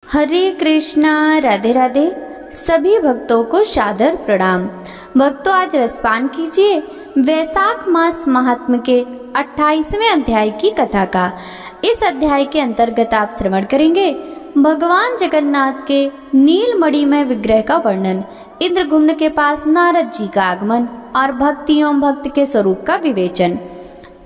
हरे कृष्णा, राधे राधे। सभी भक्तों को सादर प्रणाम। भक्तों, आज रसपान कीजिए वैशाख मास महात्म्य के 28वें अध्याय की कथा का। इस अध्याय के अंतर्गत आप श्रवण करेंगे भगवान जगन्नाथ के नीलमणिमय विग्रह का वर्णन, इंद्रगुम्न के पास नारद जी का आगमन और भक्ति एवं भक्त के स्वरूप का विवेचन।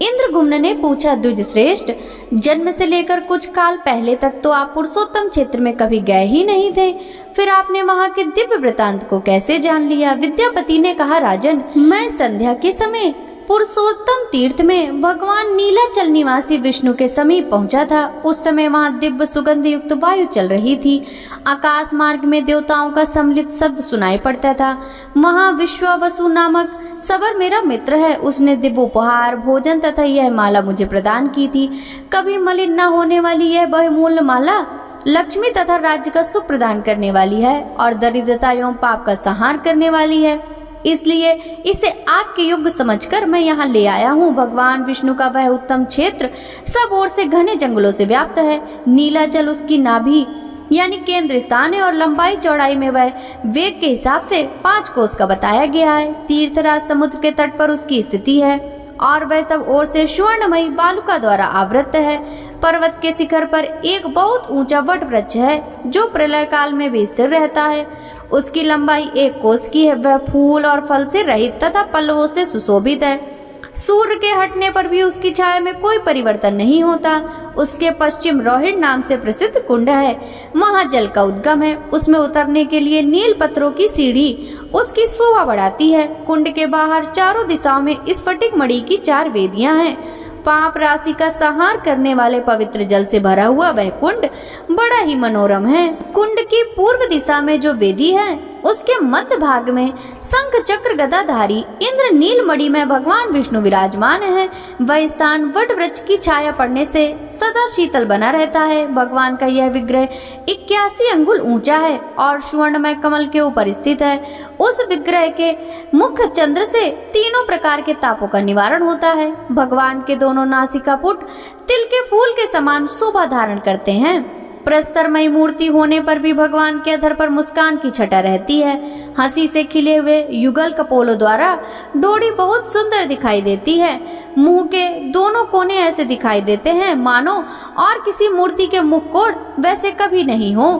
इंद्रगुम्न ने पूछा, द्विज श्रेष्ठ, जन्म से लेकर कुछ काल पहले तक तो आप पुरुषोत्तम क्षेत्र में कभी गए ही नहीं थे, फिर आपने वहां के दिव्य वृतांत को कैसे जान लिया? विद्यापति ने कहा, राजन, मैं संध्या के समय पुरुषोत्तम तीर्थ में भगवान नीलाचल निवासी विष्णु के समीप पहुंचा था। उस समय वहां दिव्य सुगंध युक्त वायु चल रही थी। आकाश मार्ग में देवताओं का सम्मिलित शब्द सुनाई पड़ता था। वहां विश्वावसु नामक सबर मेरा मित्र है, उसने दिव्य उपहार, भोजन तथा यह माला मुझे प्रदान की थी। कभी मलिन न होने वाली यह बहुमूल्य माला लक्ष्मी तथा राज्य का सुख प्रदान करने वाली है और दरिद्रता एवं पाप का संहार करने वाली है, इसलिए इसे आपके योग्य समझकर मैं यहाँ ले आया हूँ। भगवान विष्णु का वह उत्तम क्षेत्र सब ओर से घने जंगलों से व्याप्त है। नीला जल उसकी नाभि यानी केंद्र स्थान है और लंबाई चौड़ाई में वह वेग के हिसाब से 5 कोस का बताया गया है। तीर्थराज समुद्र के तट पर उसकी स्थिति है और वह सब ओर से स्वर्णमयी बालुका द्वारा आवृत है। पर्वत के शिखर पर एक बहुत ऊंचा वट वृक्ष है जो प्रलय काल में भी स्थिर रहता है। उसकी लंबाई 1 कोस की है। वह फूल और फल से रहित तथा पल्लवों से सुशोभित है। सूर्य के हटने पर भी उसकी छाया में कोई परिवर्तन नहीं होता। उसके पश्चिम रोहिण नाम से प्रसिद्ध कुंड है, वहाँ जल का उद्गम है। उसमें उतरने के लिए नील पत्थरों की सीढ़ी उसकी शोभा बढ़ाती है। कुंड के बाहर चारों दिशाओं में स्फटिक मणि की 4 वेदियां हैं। पाप राशि का संहार करने वाले पवित्र जल से भरा हुआ वह कुंड बड़ा ही मनोरम है। कुंड की पूर्व दिशा में जो वेदी है उसके मध्य भाग में शंख चक्र गदाधारी इंद्र नीलमणि में भगवान विष्णु विराजमान है। वह स्थान वट वृक्ष की छाया पड़ने से सदा शीतल बना रहता है। भगवान का यह विग्रह 81 अंगुल ऊंचा है और स्वर्णमय कमल के ऊपर स्थित है। उस विग्रह के मुख चंद्र से तीनों प्रकार के तापों का निवारण होता है। भगवान के दोनों नासिका पुट तिल के फूल के समान शोभा धारण करते हैं। प्रस्तरमयी मूर्ति होने पर भी भगवान के अधर पर मुस्कान की छटा रहती है। हंसी से खिले हुए युगल कपोलों द्वारा डोरी बहुत सुंदर दिखाई देती है। मुंह के दोनों कोने ऐसे दिखाई देते हैं मानो और किसी मूर्ति के मुख कोण वैसे कभी नहीं हो।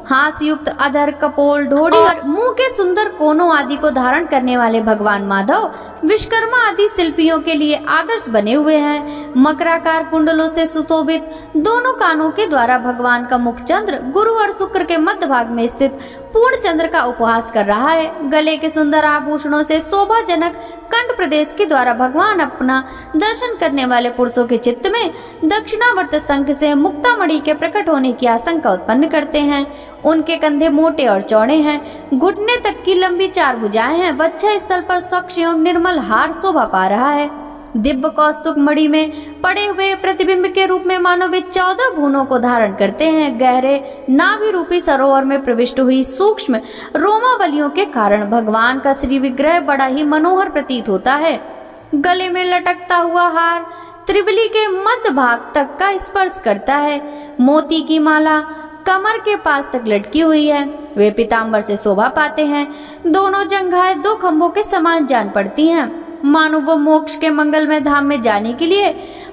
हास्य युक्त अधर, कपोल, ढोड़ी और मुंह के सुंदर कोनों आदि को धारण करने वाले भगवान माधव विश्वकर्मा आदि शिल्पियों के लिए आदर्श बने हुए हैं। मकराकार कुंडलों से सुशोभित दोनों कानों के द्वारा भगवान का मुख चंद्र गुरु और शुक्र के मध्य भाग में स्थित पूर्ण चंद्र का उपहास कर रहा है। गले के सुंदर आभूषणों से शोभाजनक कंठ प्रदेश के द्वारा भगवान अपना दर्शन करने वाले पुरुषों के चित्त में दक्षिणावर्त शंख से मुक्तामणि के प्रकट होने की आशंका उत्पन्न करते हैं। उनके कंधे मोटे और चौड़े हैं। घुटने तक की लंबी 4 भुजाएं हैं। वक्ष स्थल पर स्वच्छ एवं निर्मल हार शोभा पा रहा है। दिव्य कौस्तुभ मणि में पड़े हुए प्रतिबिंब के रूप में मानो वे 14 भुवनों को धारण करते हैं। गहरे नाभि रूपी सरोवर में प्रविष्ट हुई सूक्ष्म रोमावलियों के कारण भगवान का श्री विग्रह बड़ा ही मनोहर प्रतीत होता है। गले में लटकता हुआ हार त्रिवली के मध्य भाग तक का स्पर्श करता है। मोती की माला कमर के पास तक लटकी हुई है। वे पीताम्बर से शोभा पाते हैं। दोनों जंघाएं 2 खंभों के समान जान पड़ती हैं, मानो वो मोक्ष के मंगलमय धाम में जाने के लिए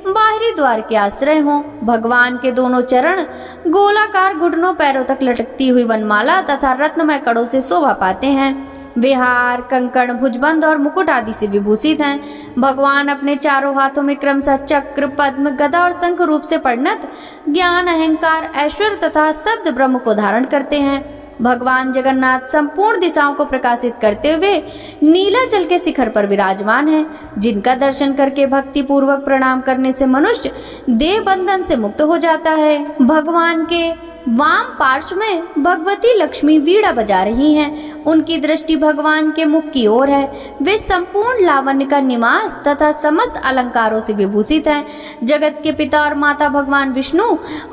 बाहरी द्वार के आश्रय हों। भगवान के दोनों चरण गोलाकार घुटनों पैरों तक लटकती हुई वनमाला तथा रत्नमय कड़ों से शोभा पाते हैं। वे हार, कंकण, भुजबंद और मुकुट आदि से विभूषित हैं। भगवान अपने चारों हाथों में क्रमशः चक्र, पद्म, गदा और शंख रूप से परिणत ज्ञान, अहंकार, ऐश्वर्य तथा शब्द ब्रह्म को धारण करते हैं। भगवान जगन्नाथ संपूर्ण दिशाओं को प्रकाशित करते हुए नीलाचल के शिखर पर विराजमान हैं, जिनका दर्शन करके भक्ति पूर्वक प्रणाम करने से मनुष्य देह बंधन से मुक्त हो जाता है। भगवान के वाम पार्श्व में भगवती लक्ष्मी वीणा बजा रही हैं। उनकी दृष्टि भगवान के मुख की ओर है। वे संपूर्ण लावण्य का निवास तथा समस्त अलंकारों से विभूषित हैं। जगत के पिता और माता भगवान विष्णु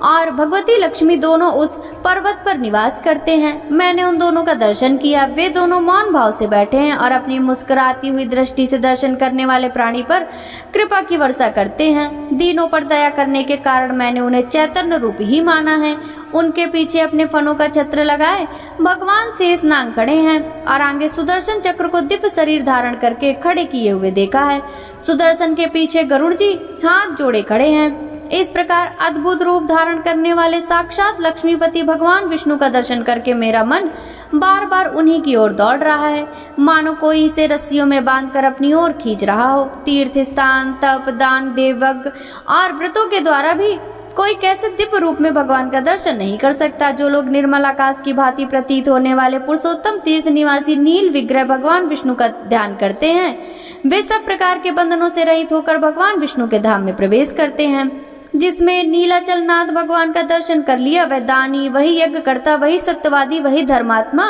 और भगवती लक्ष्मी दोनों उस पर्वत पर निवास करते हैं। मैंने उन दोनों का दर्शन किया। वे दोनों मौन भाव से बैठे हैं और अपनी मुस्कुराती हुई दृष्टि से दर्शन करने वाले प्राणी पर कृपा की वर्षा करते हैं। दीनों पर दया करने के कारण मैंने उन्हें चैतन्य रूप ही माना है। उनके पीछे अपने फनों का छत्र लगाए भगवान शेषनाग खड़े हैं और आगे सुदर्शन चक्र को दिव्य शरीर धारण करके खड़े किए हुए देखा है। सुदर्शन के पीछे गरुड़ जी हाथ जोड़े खड़े हैं। इस प्रकार अद्भुत रूप धारण करने वाले साक्षात लक्ष्मीपति भगवान विष्णु का दर्शन करके मेरा मन बार बार उन्हीं की ओर दौड़ रहा है, मानो कोई इसे रस्सियों में बांधकर अपनी ओर खींच रहा हो। तीर्थ स्थान, तप, दान, देवयज्ञ और व्रतों के द्वारा भी कोई कैसे दिव्य रूप में भगवान का दर्शन नहीं कर सकता। जो लोग निर्मल आकाश की भांति प्रतीत होने वाले पुरुषोत्तम तीर्थ निवासी नील विग्रह भगवान विष्णु का ध्यान करते हैं, वे सब प्रकार के बंधनों से रहित होकर भगवान विष्णु के धाम में प्रवेश करते हैं। जिसमें नीलाचल नाथ भगवान का दर्शन कर लिया, वह दानी, वही यज्ञ करता, वही सत्यवादी, वही धर्मात्मा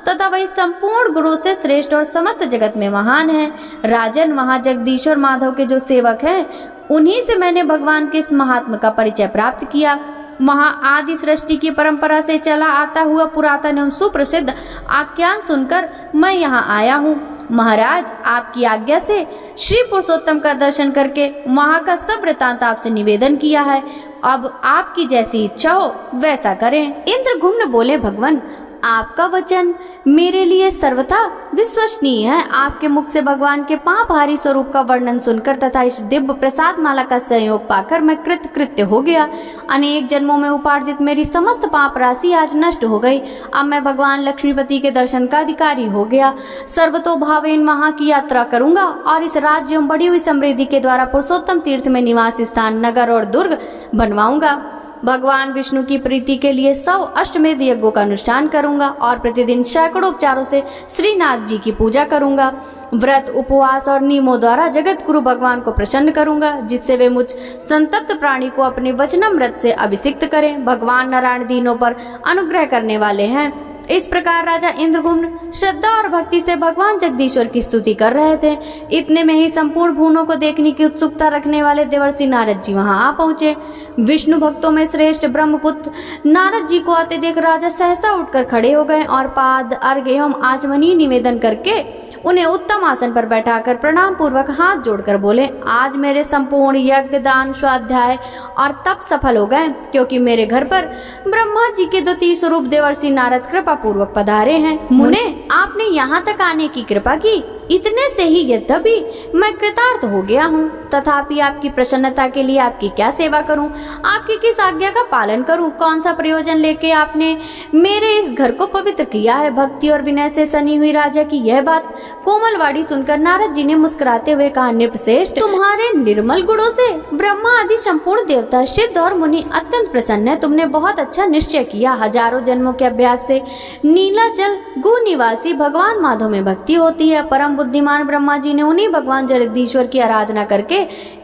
तथा वही संपूर्ण गुरु से श्रेष्ठ और समस्त जगत में महान है। राजन, वहाँ जगदीश्वर माधव के जो सेवक हैं, उन्हीं से मैंने भगवान के इस महात्मा का परिचय प्राप्त किया। वहाँ आदि सृष्टि की परंपरा से चला आता हुआ पुरातन एवं सुप्रसिद्ध आख्यान सुनकर मैं यहाँ आया हूँ। महाराज, आपकी आज्ञा से श्री पुरुषोत्तम का दर्शन करके वहाँ का सब वृतांत आपसे निवेदन किया है। अब आपकी जैसी इच्छा हो वैसा करें। इंद्रघुम्न बोले, भगवान आपका वचन मेरे लिए सर्वथा विश्वसनीय है। आपके मुख से भगवान के पापहारी स्वरूप का वर्णन सुनकर तथा इस दिव्य प्रसाद माला का सहयोग पाकर मैं कृतकृत्य हो गया। अनेक जन्मों में उपार्जित मेरी समस्त पाप राशि आज नष्ट हो गई। अब मैं भगवान लक्ष्मीपति के दर्शन का अधिकारी हो गया। सर्वतोभावेन वहाँ की यात्रा करूंगा और इस राज्य एवं बढ़ी हुई समृद्धि के द्वारा पुरुषोत्तम तीर्थ में निवास स्थान, नगर और दुर्ग बनवाऊंगा। भगवान विष्णु की प्रीति के लिए 100 अष्टमेध यज्ञों का अनुष्ठान करूंगा और प्रतिदिन सैकड़ों उपचारों से श्रीनाथ जी की पूजा करूंगा। व्रत, उपवास और नियमों द्वारा जगत गुरु भगवान को प्रसन्न करूंगा, जिससे वे मुझ संतप्त प्राणी को अपने वचनामृत से अभिषिक्त करें। भगवान नारायण दीनों पर अनुग्रह करने वाले हैं। इस प्रकार राजा इंद्रगुम्न श्रद्धा और भक्ति से भगवान जगदीश्वर की स्तुति कर रहे थे। इतने में ही संपूर्ण भुवनों को देखने की उत्सुकता रखने वाले देवर्षि नारद जी वहां आ पहुंचे। विष्णु भक्तों में श्रेष्ठ ब्रह्मपुत्र नारद जी को आते देख राजा सहसा उठकर खड़े हो गए और पाद, अर्घ्य एवं आचमनीय निवेदन करके उन्हें उत्तम आसन पर बैठाकर प्रणाम पूर्वक हाथ जोड़कर बोले, आज मेरे संपूर्ण यज्ञ, दान, स्वाध्याय और तप सफल हो गए, क्योंकि मेरे घर पर ब्रह्मा जी के द्वितीय स्वरूप देवर्षि नारद कृपा पूर्वक पधारे हैं। मुने, आपने यहाँ तक आने की कृपा की। इतने से ही यद्यपि मैं कृतार्थ हो गया हूँ, तथापि आपकी प्रसन्नता के लिए आपकी क्या सेवा करूँ, आपकी किस आज्ञा का पालन करूँ, कौन सा प्रयोजन लेके आपने मेरे इस घर को पवित्र किया है। भक्ति और विनय से सनी हुई राजा की यह बात कोमलवाड़ी सुनकर नारद जी ने मुस्कुराते हुए कहा, नृपश्रेष्ठ, तुम्हारे निर्मल गुणों से ब्रह्मा आदि संपूर्ण देवता, सिद्ध और मुनि अत्यंत प्रसन्न है। तुमने बहुत अच्छा निश्चय किया। हजारों जन्मों के अभ्यास से नीलाचल गु निवासी भगवान माधव में भक्ति होती है। परम बुद्धिमान ब्रह्मा जी ने उन्हीं भगवान जगदीश्वर की आराधना करके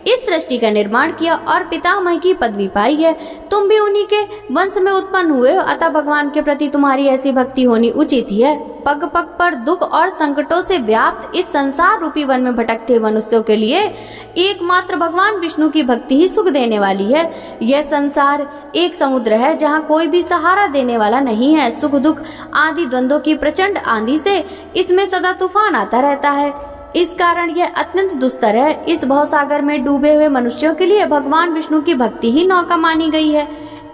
इस सृष्टि का निर्माण किया और पितामह की पदवी पाई है। तुम भी उन्हीं के वंश में उत्पन्न हुए हो, अतः भगवान के प्रति तुम्हारी ऐसी भक्ति होनी उचित ही है। पग पग पर दुख और संकटों से व्याप्त इस संसार रूपी वन में भटकते मनुष्यों के लिए एकमात्र भगवान विष्णु की भक्ति ही सुख देने वाली है। यह संसार एक समुद्र है जहाँ कोई भी सहारा देने वाला नहीं है। सुख दुख आदि द्वंद्वों की प्रचंड आंधी से इसमें सदा तूफान आता रहता है। इस कारण यह अत्यंत दुस्तर है। इस भवसागर में डूबे हुए मनुष्यों के लिए भगवान विष्णु की भक्ति ही नौका मानी गई है।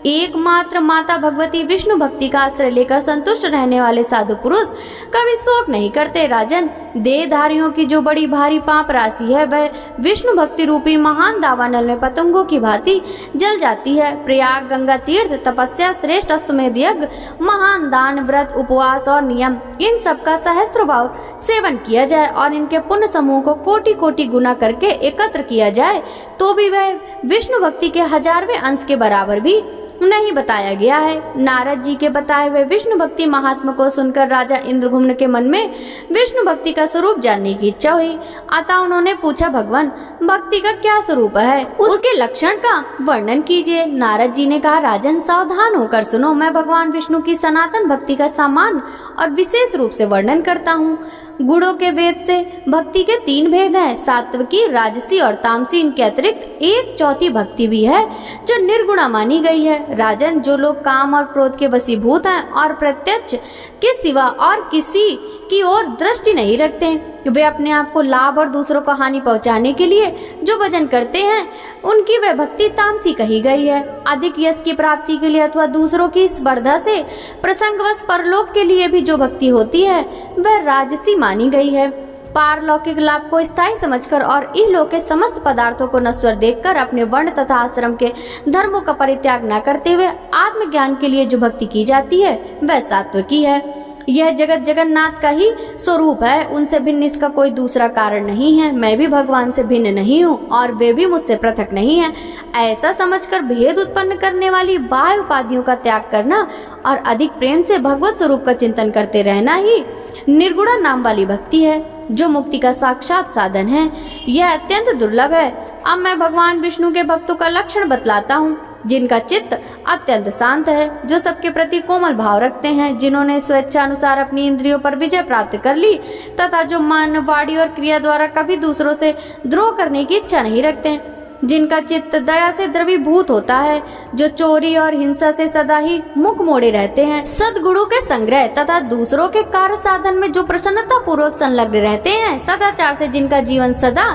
एकमात्र माता भगवती विष्णु भक्ति का आश्रय लेकर संतुष्ट रहने वाले साधु पुरुष कभी शोक नहीं करते। राजन, देहधारियों की जो बड़ी भारी पाप राशि है, वह विष्णु भक्ति रूपी महान दावानल में पतंगों की भांति जल जाती है। प्रयाग, गंगा तीर्थ, तपस्या, श्रेष्ठ अश्वमेध यज्ञ, महान दान, व्रत, उपवास और नियम, इन सब का सहस्त्र भाव सेवन किया जाए और इनके पुण्य समूह को कोटि कोटि गुना करके एकत्र किया जाए तो भी वह विष्णु भक्ति के 1000वें अंश के बराबर भी नहीं बताया गया है। नारद जी के बताए हुए विष्णु भक्ति महात्मा को सुनकर राजा इंद्रघुम्न के मन में विष्णु भक्ति का स्वरूप जानने की इच्छा हुई। अतः उन्होंने पूछा, भगवान भक्ति का क्या स्वरूप है, उसके लक्षण का वर्णन कीजिए। नारद जी ने कहा, राजन सावधान होकर सुनो, मैं भगवान विष्णु की सनातन भक्ति का सामान्य और विशेष रूप से वर्णन करता हूँ। गुणों के वेद से भक्ति के 3 भेद हैं, सात्विकी, राजसी और तामसी। इनके अतिरिक्त 1/4 भक्ति भी है जो निर्गुणा मानी गई है। राजन, जो लोग काम और क्रोध के वशीभूत हैं और प्रत्यक्ष के सिवा और किसी की ओर दृष्टि नहीं रखते। वे अपने आप को लाभ और दूसरों को हानि पहुंचाने के लिए जो भजन करते हैं उनकी वह भक्ति तामसी कही गई है। अधिक यश की प्राप्ति के लिए अथवा दूसरों की स्पर्धा से प्रसंगवश परलोक के लिए भी जो भक्ति होती है वह राजसी मानी गई है। पारलौकिक लाभ को स्थायी समझकर और इहलोक के समस्त पदार्थों को नश्वर देखकर अपने वर्ण तथा आश्रम के धर्मों का परित्याग न करते हुए आत्मज्ञान के लिए जो भक्ति की जाती है वह सात्विकी है। यह जगत जगन्नाथ का ही स्वरूप है, उनसे भिन्न इसका कोई दूसरा कारण नहीं है। मैं भी भगवान से भिन्न नहीं हूँ और वे भी मुझसे पृथक नहीं है, ऐसा समझकर भेद उत्पन्न करने वाली बाह्य उपाधियों का त्याग करना और अधिक प्रेम से भगवत स्वरूप का चिंतन करते रहना ही निर्गुणा नाम वाली भक्ति है, जो मुक्ति का साक्षात साधन है। यह अत्यंत दुर्लभ है। अब मैं भगवान विष्णु के भक्तों का लक्षण बतलाता हूँ, जिनका चित्त अत्यंत शांत है, जो सबके प्रति कोमल भाव रखते हैं, जिन्होंने स्वेच्छा अनुसार अपनी इंद्रियों पर विजय प्राप्त कर ली तथा जो मन, वाणी और क्रिया द्वारा कभी दूसरों से द्रोह करने की इच्छा नहीं रखते, जिनका चित्त दया से द्रवीभूत होता है, जो चोरी और हिंसा से सदा ही मुख मोड़े रहते हैं, सद्गुणों के संग्रह तथा दूसरों के कार्य साधन में जो प्रसन्नता पूर्वक संलग्न रहते हैं, सदाचार से जिनका जीवन सदा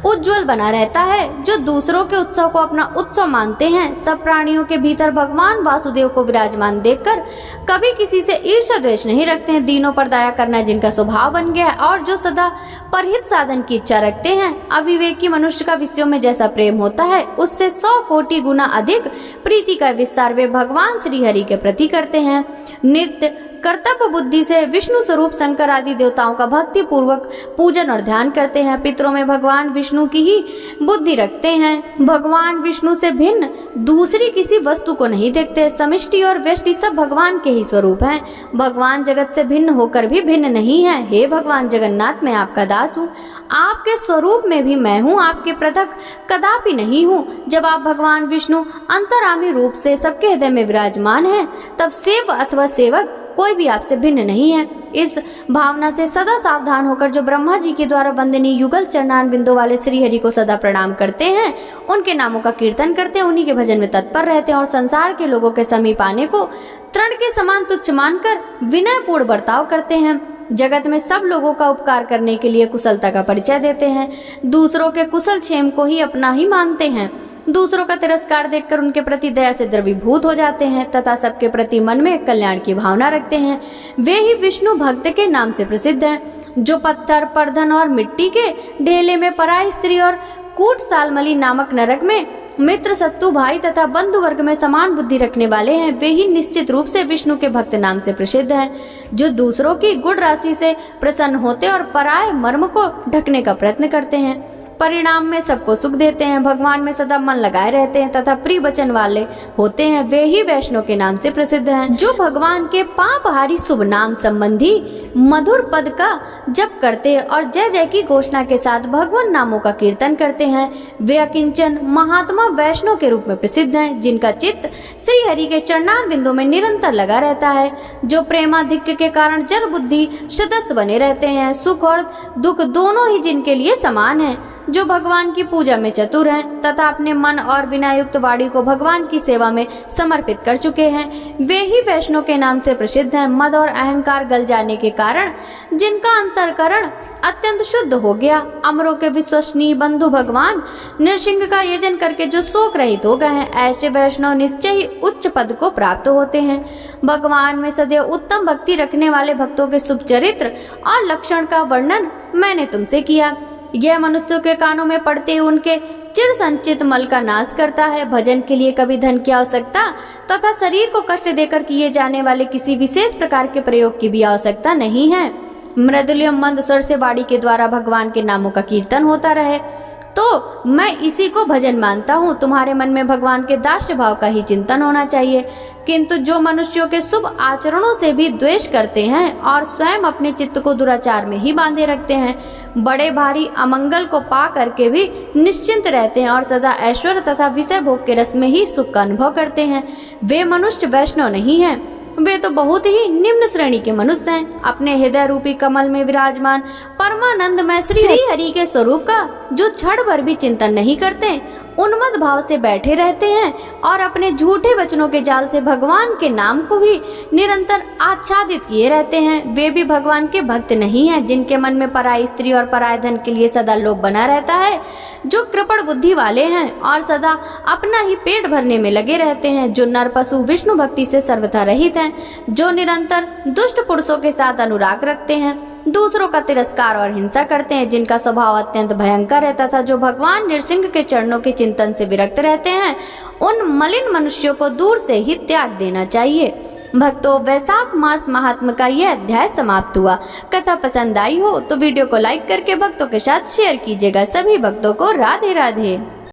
उज्जवल बना रहता है, जो दूसरों के उत्सव को अपना उत्सव मानते हैं, सब प्राणियों के भीतर भगवान वासुदेव को विराजमान देखकर कभी किसी से ईर्ष्या द्वेष नहीं रखते हैं, दीनों पर दया करना जिनका स्वभाव बन गया है और जो सदा परहित साधन की इच्छा रखते हैं। अविवेकी मनुष्य का विषयों में जैसा प्रेम होता है उससे 100 कोटि गुना अधिक प्रीति का विस्तार वे भगवान श्री हरि के प्रति करते हैं। नित्य कर्तव्य बुद्धि से विष्णु स्वरूप शंकर आदि देवताओं का भक्ति पूर्वक पूजन और ध्यान करते हैं। पितरों में भगवान विष्णु की ही बुद्धि रखते हैं। भगवान विष्णु से भिन्न दूसरी किसी वस्तु को नहीं देखते। समिष्टि और व्यष्टि सब भगवान के ही स्वरूप हैं। भगवान जगत से भिन्न होकर भी भिन्न नहीं है। हे भगवान जगन्नाथ, मैं आपका दास हूँ, आपके स्वरूप में भी मैं हूँ, आपके पृथक कदापि नहीं हूँ। जब आप भगवान विष्णु अंतरामी रूप से सबके हृदय में विराजमान हैं, तब सेव अथवा सेवक कोई भी आपसे भिन्न नहीं है। इस भावना से सदा सावधान होकर जो ब्रह्मा जी के द्वारा वंदनीय युगल चरणान बिंदु वाले श्री हरि को सदा प्रणाम करते हैं, उनके नामों का कीर्तन करते हैं, उन्हीं के भजन में तत्पर रहते हैं और संसार के लोगों के समीप आने को तृण के समान तुच्छ मानकर विनयपूर्ण बर्ताव करते हैं, जगत में सब लोगों का उपकार करने के लिए कुशलता का परिचय देते हैं, दूसरों के कुशल क्षेम को ही अपना ही मानते हैं, दूसरों का तिरस्कार देखकर उनके प्रति दया से द्रवीभूत हो जाते हैं तथा सबके प्रति मन में कल्याण की भावना रखते हैं। वे ही विष्णु भक्त के नाम से प्रसिद्ध हैं, जो पत्थर, परधन और मिट्टी के ढेले में पराई स्त्री और कूट सालमली नामक नरक में मित्र, शत्रु, भाई तथा बंधु वर्ग में समान बुद्धि रखने वाले हैं। वे ही निश्चित रूप से विष्णु के भक्त नाम से प्रसिद्ध हैं, जो दूसरों की गुण राशि से प्रसन्न होते और पराय मर्म को ढकने का प्रयत्न करते हैं, परिणाम में सबको सुख देते हैं, भगवान में सदा मन लगाए रहते हैं तथा प्रिय वचन वाले होते हैं। वे ही वैष्णव के नाम से प्रसिद्ध हैं, जो भगवान के पापहारी शुभ नाम संबंधी मधुर पद का जप करते हैं और जय जय की घोषणा के साथ भगवान नामों का कीर्तन करते हैं। वे अकिंचन महात्मा वैष्णव के रूप में प्रसिद्ध हैं, जिनका चित्त श्री हरि के चरणार बिंदु में निरंतर लगा रहता है, जो प्रेमाधिक्य के कारण जड़ बुद्धि सदस्य बने रहते हैं, सुख और दुख दोनों ही जिनके लिए समान है, जो भगवान की पूजा में चतुर हैं तथा अपने मन और विनयुक्त वाणी को भगवान की सेवा में समर्पित कर चुके हैं। वे ही वैष्णव के नाम से प्रसिद्ध हैं। मद और अहंकार गल जाने के कारण जिनका अंतःकरण अत्यंत शुद्ध हो गया, अमरों के विश्वसनीय बंधु भगवान नृसिंह का यजन करके जो शोक रहित हो गए हैं, ऐसे वैष्णव निश्चय ही उच्च पद को प्राप्त होते हैं। भगवान में सदैव उत्तम भक्ति रखने वाले भक्तों के शुभ चरित्र और लक्षण का वर्णन मैंने तुमसे किया। यह मनुष्यों के कानों में पड़ते हुए उनके चिर संचित मल का नाश करता है। भजन के लिए कभी धन की आवश्यकता तथा शरीर को कष्ट देकर किए जाने वाले किसी विशेष प्रकार के प्रयोग की भी आवश्यकता नहीं है। मृदुल एवं मंद स्वर से वाणी के द्वारा भगवान के नामों का कीर्तन होता रहे तो मैं इसी को भजन मानता हूँ। तुम्हारे मन में भगवान के दास्य भाव का ही चिंतन होना चाहिए, किंतु जो मनुष्यों के शुभ आचरणों से भी द्वेष करते हैं और स्वयं अपने चित्त को दुराचार में ही बांधे रखते हैं, बड़े भारी अमंगल को पा करके भी निश्चिंत रहते हैं और सदा ऐश्वर्य तथा विषय भोग के रस में ही सुख का अनुभव करते हैं, वे मनुष्य वैष्णव नहीं हैं। वे तो बहुत ही निम्न श्रेणी के मनुष्य हैं। अपने हृदय रूपी कमल में विराजमान परमानंद में श्री हरि के स्वरूप का जो क्षण भर भी चिंतन नहीं करते, उन्मत्त भाव से बैठे रहते हैं और अपने झूठे वचनों के जाल से भगवान के नाम को भी निरंतर आच्छादित किए रहते हैं। वे भी भगवान के भक्त नहीं हैं, जिनके मन में पराई स्त्री और पराय धन के लिए सदा लोभ बना रहता है, जो कृपण बुद्धि वाले हैं और सदा अपना ही पेट भरने में लगे रहते हैं, जो नर पशु विष्णु भक्ति से सर्वथा रहित हैं, जो निरंतर दुष्ट पुरुषों के साथ अनुराग रखते हैं, दूसरों का तिरस्कार और हिंसा करते हैं, जिनका स्वभाव अत्यंत भयंकर है तथा जो भगवान नृसिंह के चरणों के चिंतन से विरक्त रहते हैं, उन मलिन मनुष्यों को दूर से ही त्याग देना चाहिए। भक्तों, वैशाख मास महात्म का यह अध्याय समाप्त हुआ। कथा पसंद आई हो तो वीडियो को लाइक करके भक्तों के साथ शेयर कीजिएगा। सभी भक्तों को राधे राधे।